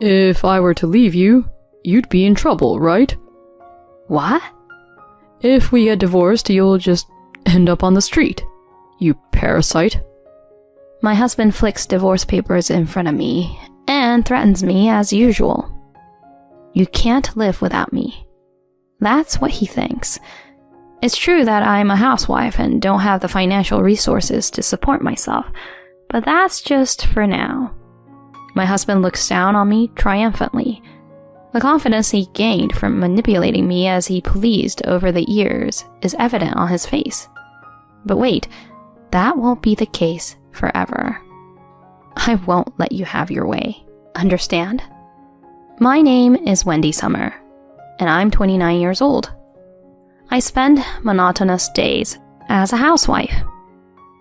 If I were to leave you, you'd be in trouble, right? What? If we get divorced, you'll just end up on the street. You parasite. My husband flicks divorce papers in front of me and threatens me as usual. You can't live without me. That's what he thinks. It's true that I'm a housewife and don't have the financial resources to support myself, but that's just for now. My husband looks down on me triumphantly. The confidence he gained from manipulating me as he pleased over the years is evident on his face. But wait, that won't be the case forever. I won't let you have your way. Understand? My name is Wendy Summer, and I'm 29 years old. I spend monotonous days as a housewife.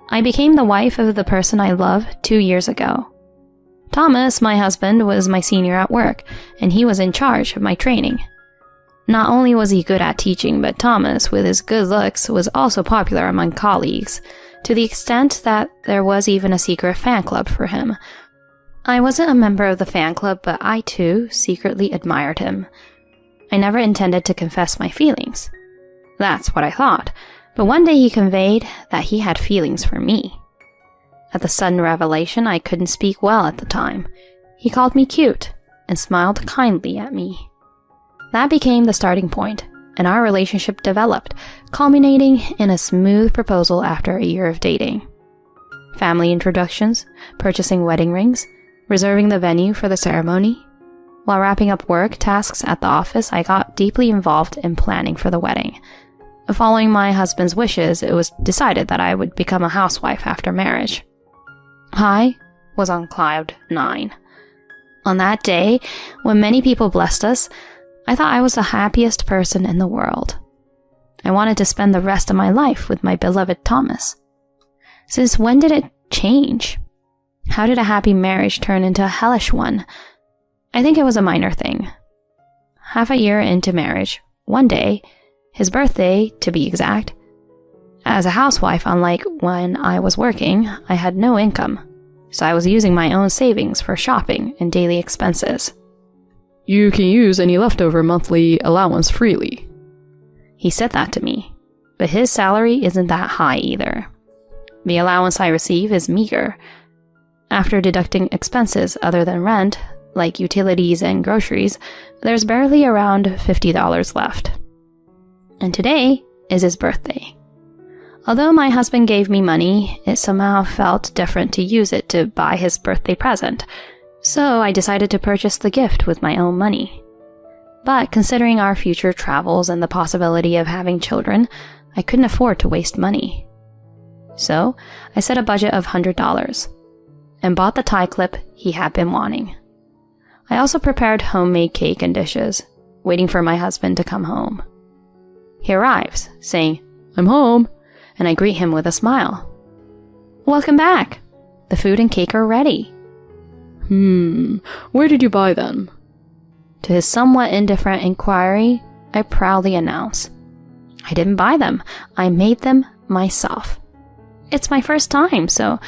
I became the wife of the person I love 2 years ago. Thomas, my husband, was my senior at work, and he was in charge of my training. Not only was he good at teaching, but Thomas, with his good looks, was also popular among colleagues, to the extent that there was even a secret fan club for him. I wasn't a member of the fan club, but I too secretly admired him. I never intended to confess my feelings. That's what I thought, but one day he conveyed that he had feelings for me. At the sudden revelation, I couldn't speak well at the time. He called me cute and smiled kindly at me. That became the starting point, and our relationship developed, culminating in a smooth proposal after a year of dating. Family introductions, purchasing wedding rings, reserving the venue for the ceremony. While wrapping up work tasks at the office, I got deeply involved in planning for the wedding. Following my husband's wishes, it was decided that I would become a housewife after marriage. I was on cloud 9. On that day, when many people blessed us, I thought I was the happiest person in the world. I wanted to spend the rest of my life with my beloved Thomas. Since when did it change? How did a happy marriage turn into a hellish one? I think it was a minor thing. Half a year into marriage, one day, his birthday to be exact. As a housewife, unlike when I was working, I had no income, so I was using my own savings for shopping and daily expenses. You can use any leftover monthly allowance freely. He said that to me, but his salary isn't that high either. The allowance I receive is meager. After deducting expenses other than rent, like utilities and groceries, there's barely around $50 left. And today is his birthday. Although my husband gave me money, it somehow felt different to use it to buy his birthday present, so I decided to purchase the gift with my own money. But considering our future travels and the possibility of having children, I couldn't afford to waste money. So I set a budget of $100 and bought the tie clip he had been wanting. I also prepared homemade cake and dishes, waiting for my husband to come home. He arrives, saying, "I'm home," and I greet him with a smile. "Welcome back. The food and cake are ready." Where did you buy them? To his somewhat indifferent inquiry, I proudly announce, "I didn't buy them. I made them myself. It's my first time, so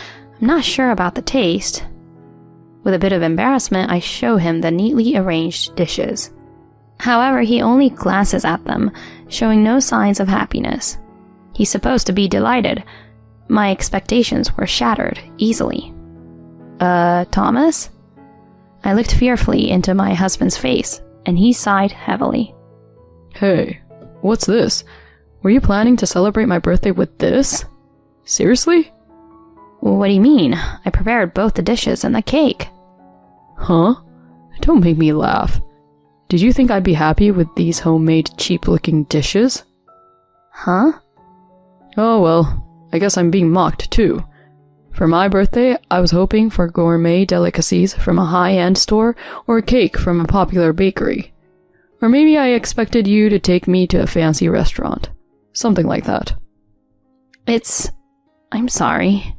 I'm not sure about the taste." With a bit of embarrassment, I show him the neatly arranged dishes. However, he only glances at them, showing no signs of happiness. He's supposed to be delighted. My expectations were shattered easily. Thomas?" I looked fearfully into my husband's face, and he sighed heavily. Hey, what's this? Were you planning to celebrate my birthday with this? Seriously? "What do you mean? I prepared both the dishes and the cake." Huh? Don't make me laugh. Did you think I'd be happy with these homemade cheap-looking dishes? Huh? Oh well, I guess I'm being mocked too. For my birthday, I was hoping for gourmet delicacies from a high-end store or a cake from a popular bakery. Or maybe I expected you to take me to a fancy restaurant. Something like that. I'm sorry.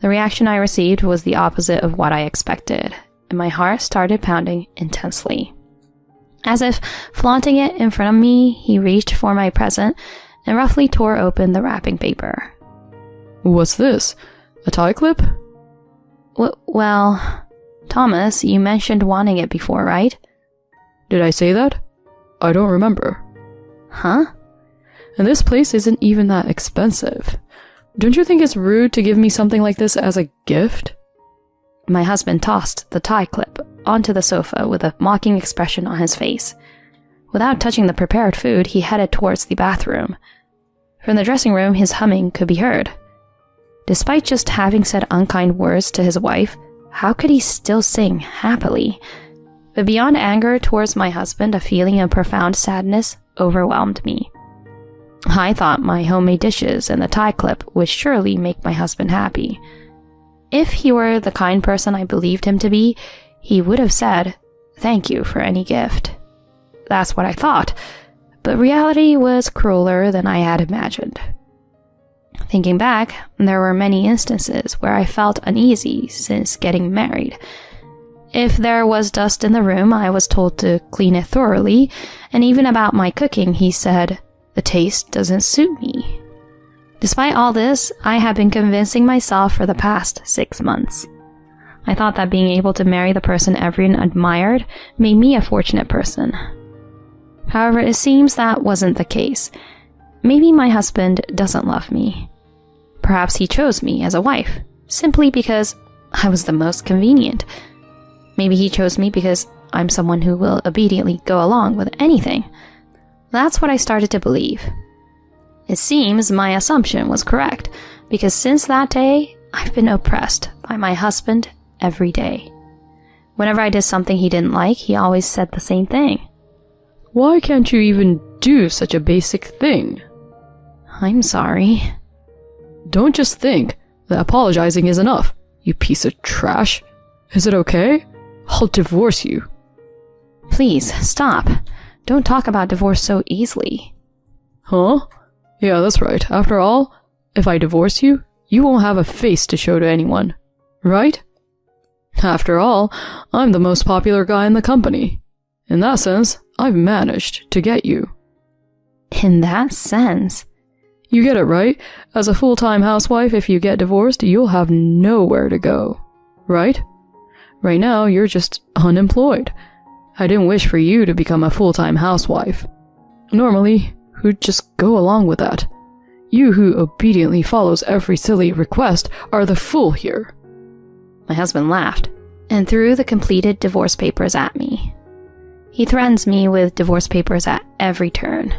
The reaction I received was the opposite of what I expected, and my heart started pounding intensely. As if flaunting it in front of me, he reached for my present and roughly tore open the wrapping paper. What's this? A tie clip? Well, Thomas, you mentioned wanting it before, right? Did I say that? I don't remember. Huh? And this place isn't even that expensive. Don't you think it's rude to give me something like this as a gift? My husband tossed the tie clip onto the sofa with a mocking expression on his face. Without touching the prepared food, he headed towards the bathroom. From the dressing room, his humming could be heard. Despite just having said unkind words to his wife, how could he still sing happily? But beyond anger towards my husband, a feeling of profound sadness overwhelmed me. I thought my homemade dishes and the tie clip would surely make my husband happy. If he were the kind person I believed him to be, he would have said, "Thank you for any gift." That's what I thought, but reality was crueler than I had imagined. Thinking back, there were many instances where I felt uneasy since getting married. If there was dust in the room, I was told to clean it thoroughly, and even about my cooking, he said, "The taste doesn't suit me." Despite all this, I have been convincing myself for the past 6 months. I thought that being able to marry the person everyone admired made me a fortunate person. However, it seems that wasn't the case. Maybe my husband doesn't love me. Perhaps he chose me as a wife, simply because I was the most convenient. Maybe he chose me because I'm someone who will obediently go along with anything. That's what I started to believe. It seems my assumption was correct, because since that day, I've been oppressed by my husband every day. Whenever I did something he didn't like, he always said the same thing. Why can't you even do such a basic thing? I'm sorry. Don't just think that apologizing is enough, you piece of trash. Is it okay? I'll divorce you. Please, stop. Don't talk about divorce so easily. Huh? Yeah, that's right. After all, if I divorce you, you won't have a face to show to anyone, right? After all, I'm the most popular guy in the company. In that sense, I've managed to get you. In that sense? You get it, right? As a full-time housewife, if you get divorced, you'll have nowhere to go, right? Right now, you're just unemployed. I didn't wish for you to become a full-time housewife. Normally, who'd just go along with that? You who obediently follows every silly request are the fool here. My husband laughed and threw the completed divorce papers at me. He threatens me with divorce papers at every turn.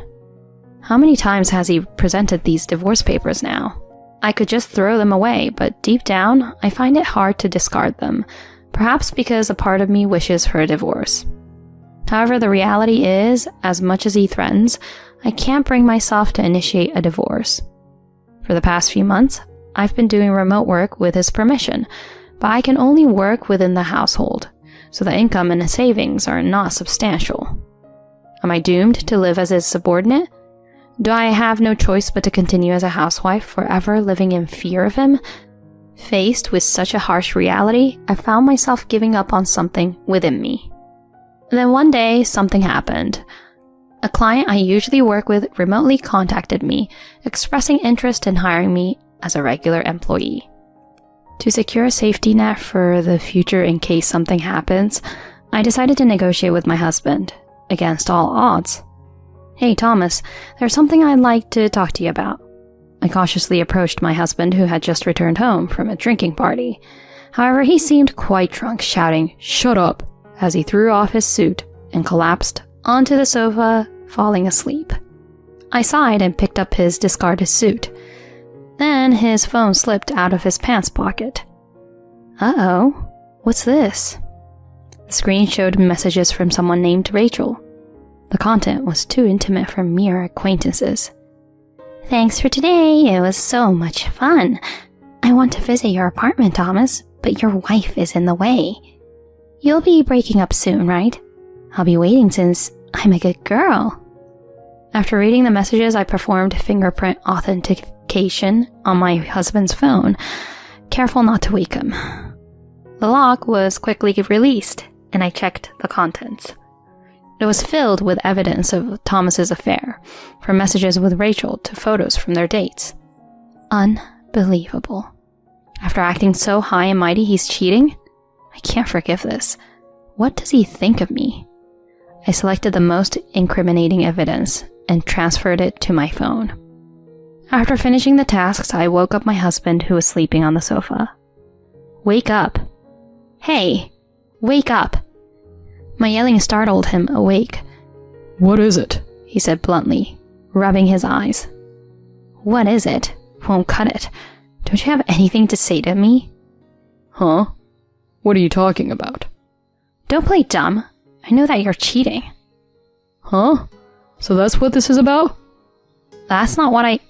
How many times has he presented these divorce papers now? I could just throw them away, but deep down, I find it hard to discard them, perhaps because a part of me wishes for a divorce. However, the reality is, as much as he threatens, I can't bring myself to initiate a divorce. For the past few months, I've been doing remote work with his permission, but I can only work within the household, so the income and savings are not substantial. Am I doomed to live as his subordinate? Do I have no choice but to continue as a housewife, forever living in fear of him? Faced with such a harsh reality, I found myself giving up on something within me. Then one day, something happened. A client I usually work with remotely contacted me, expressing interest in hiring me as a regular employee. To secure a safety net for the future in case something happens, I decided to negotiate with my husband, against all odds. "Hey, Thomas, there's something I'd like to talk to you about." I cautiously approached my husband, who had just returned home from a drinking party. However, he seemed quite drunk, shouting, "Shut up," as he threw off his suit and collapsed onto the sofa, falling asleep. I sighed and picked up his discarded suit. Then his phone slipped out of his pants pocket. Uh-oh, what's this? The screen showed messages from someone named Rachel. The content was too intimate for mere acquaintances. "Thanks for today, it was so much fun. I want to visit your apartment, Thomas, but your wife is in the way. You'll be breaking up soon, right? I'll be waiting since I'm a good girl." After reading the messages, I performed fingerprint authentication on my husband's phone, careful not to wake him. The lock was quickly released, and I checked the contents. It was filled with evidence of Thomas's affair, from messages with Rachel to photos from their dates. Unbelievable. After acting so high and mighty, he's cheating? I can't forgive this. What does he think of me? I selected the most incriminating evidence and transferred it to my phone. After finishing the tasks, I woke up my husband, who was sleeping on the sofa. Wake up. Hey, wake up. My yelling startled him awake. What is it? He said bluntly, rubbing his eyes. What is it? Won't cut it. Don't you have anything to say to me? Huh? What are you talking about? Don't play dumb. I know that you're cheating. Huh? So that's what this is about? That's not what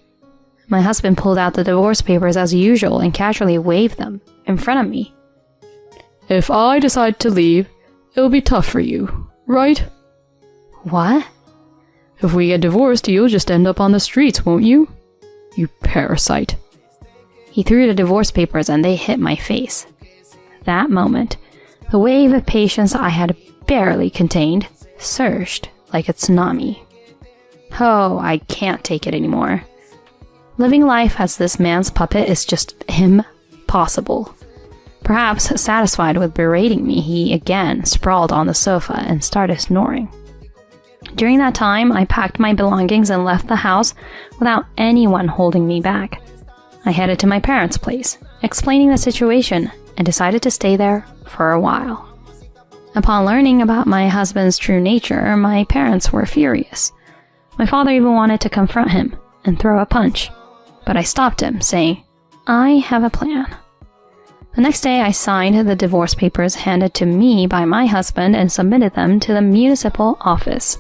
My husband pulled out the divorce papers as usual and casually waved them in front of me. If I decide to leave, it'll be tough for you, right? What? If we get divorced, you'll just end up on the streets, won't you? You parasite. He threw the divorce papers and they hit my face. That moment, the wave of patience I had barely contained surged like a tsunami. Oh, I can't take it anymore. Living life as this man's puppet is just impossible. Perhaps satisfied with berating me, he again sprawled on the sofa and started snoring. During that time, I packed my belongings and left the house without anyone holding me back. I headed to my parents' place, explaining the situation, and decided to stay there for a while. Upon learning about my husband's true nature, my parents were furious. My father even wanted to confront him and throw a punch, but I stopped him, saying, I have a plan. The next day, I signed the divorce papers handed to me by my husband and submitted them to the municipal office.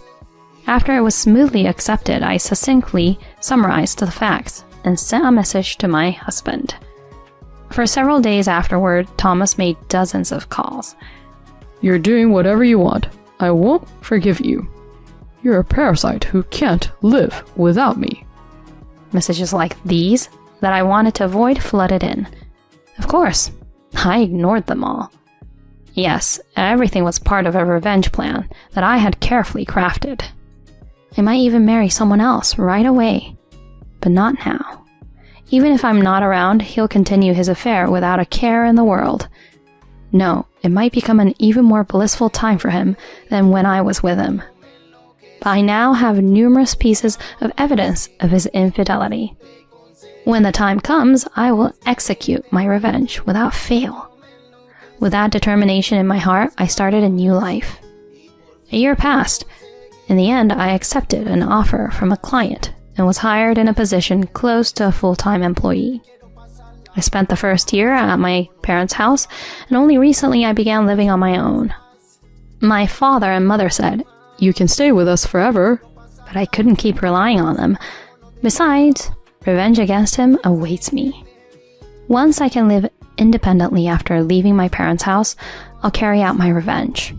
After it was smoothly accepted, I succinctly summarized the facts and sent a message to my husband. For several days afterward, Thomas made dozens of calls. You're doing whatever you want. I won't forgive you. You're a parasite who can't live without me. Messages like these that I wanted to avoid flooded in. Of course, I ignored them all. Yes, everything was part of a revenge plan that I had carefully crafted. I might even marry someone else right away, but not now. Even if I'm not around, he'll continue his affair without a care in the world. No, it might become an even more blissful time for him than when I was with him. But I now have numerous pieces of evidence of his infidelity. When the time comes, I will execute my revenge without fail. With that determination in my heart, I started a new life. A year passed. In the end, I accepted an offer from a client and was hired in a position close to a full-time employee. I spent the first year at my parents' house, and only recently I began living on my own. My father and mother said, You can stay with us forever. but I couldn't keep relying on them. Besides, revenge against him awaits me. Once I can live independently after leaving my parents' house, I'll carry out my revenge.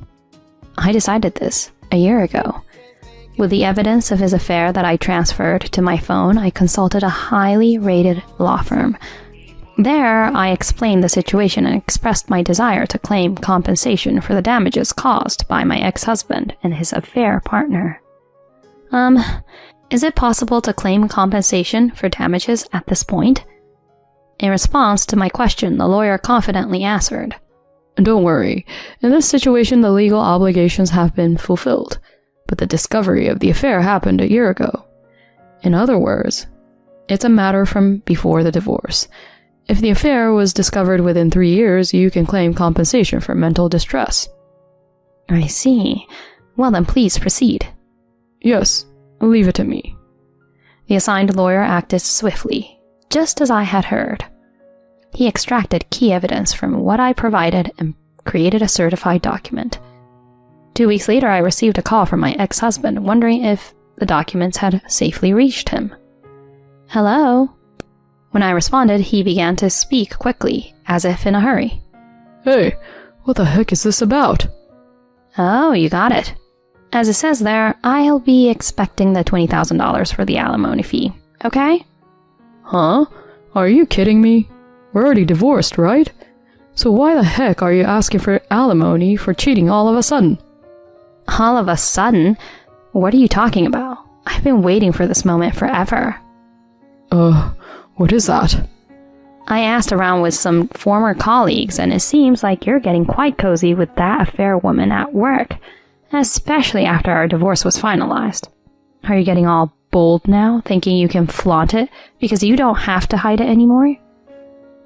I decided this a year ago. With the evidence of his affair that I transferred to my phone, I consulted a highly rated law firm. There, I explained the situation and expressed my desire to claim compensation for the damages caused by my ex-husband and his affair partner. Is it possible to claim compensation for damages at this point? In response to my question, the lawyer confidently answered, Don't worry. In this situation, the legal obligations have been fulfilled, but the discovery of the affair happened a year ago. In other words, it's a matter from before the divorce. If the affair was discovered within 3 years, you can claim compensation for mental distress. I see. Well then, please proceed. Yes, leave it to me. The assigned lawyer acted swiftly, just as I had heard. He extracted key evidence from what I provided and created a certified document. 2 weeks later, I received a call from my ex-husband, wondering if the documents had safely reached him. Hello? When I responded, he began to speak quickly, as if in a hurry. Hey, what the heck is this about? Oh, you got it. As it says there, I'll be expecting the $20,000 for the alimony fee, okay? Huh? Are you kidding me? We're already divorced, right? So why the heck are you asking for alimony for cheating all of a sudden? All of a sudden? What are you talking about? I've been waiting for this moment forever. What is that? I asked around with some former colleagues, and it seems like you're getting quite cozy with that affair woman at work, especially after our divorce was finalized. Are you getting all bold now, thinking you can flaunt it because you don't have to hide it anymore?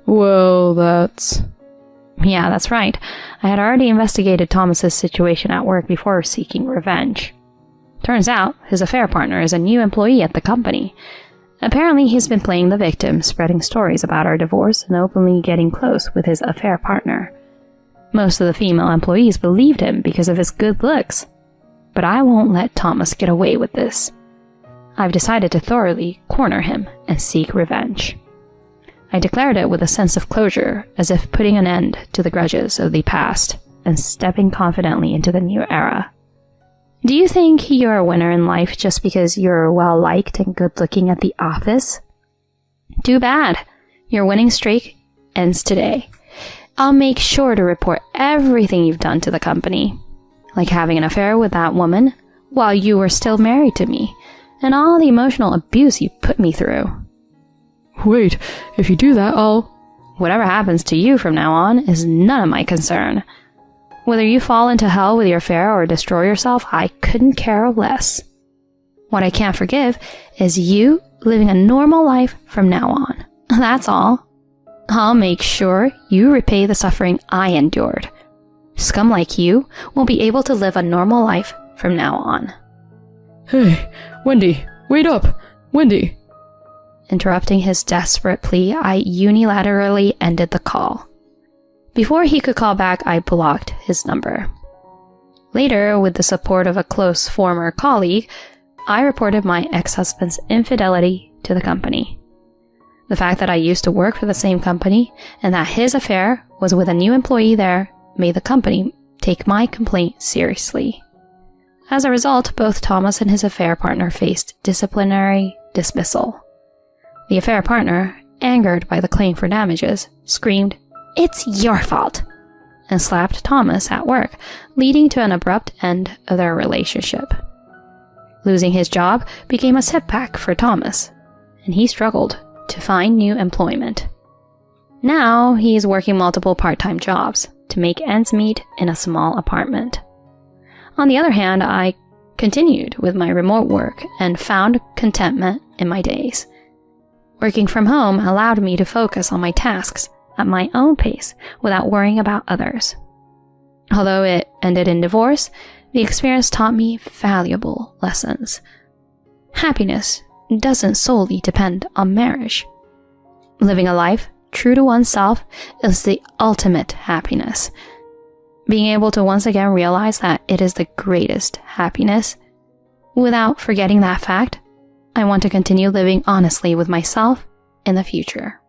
Well, that's... Yeah, that's right. I had already investigated Thomas's situation at work before seeking revenge. Turns out, his affair partner is a new employee at the company. Apparently, he's been playing the victim, spreading stories about our divorce and openly getting close with his affair partner. Most of the female employees believed him because of his good looks. But I won't let Thomas get away with this. I've decided to thoroughly corner him and seek revenge. I declared it with a sense of closure, as if putting an end to the grudges of the past and stepping confidently into the new era. Do you think you're a winner in life just because you're well-liked and good-looking at the office? Too bad. Your winning streak ends today. I'll make sure to report everything you've done to the company, like having an affair with that woman while you were still married to me, and all the emotional abuse you put me through. Wait, if you do that, I'll... Whatever happens to you from now on is none of my concern. Whether you fall into hell with your affair or destroy yourself, I couldn't care less. What I can't forgive is you living a normal life from now on. That's all. I'll make sure you repay the suffering I endured. Scum like you won't be able to live a normal life from now on. Hey, Wendy, wait up! Wendy! Interrupting his desperate plea, I unilaterally ended the call. Before he could call back, I blocked his number. Later, with the support of a close former colleague, I reported my ex-husband's infidelity to the company. The fact that I used to work for the same company and that his affair was with a new employee there made the company take my complaint seriously. As a result, both Thomas and his affair partner faced disciplinary dismissal. The affair partner, angered by the claim for damages, screamed, "It's your fault," and slapped Thomas at work, leading to an abrupt end of their relationship. Losing his job became a setback for Thomas, and he struggled to find new employment. Now he's working multiple part-time jobs to make ends meet in a small apartment. On the other hand, I continued with my remote work and found contentment in my days. Working from home allowed me to focus on my tasks at my own pace without worrying about others. Although it ended in divorce, the experience taught me valuable lessons. Happiness doesn't solely depend on marriage. Living a life true to oneself is the ultimate happiness. Being able to once again realize that it is the greatest happiness. Without forgetting that fact, I want to continue living honestly with myself in the future.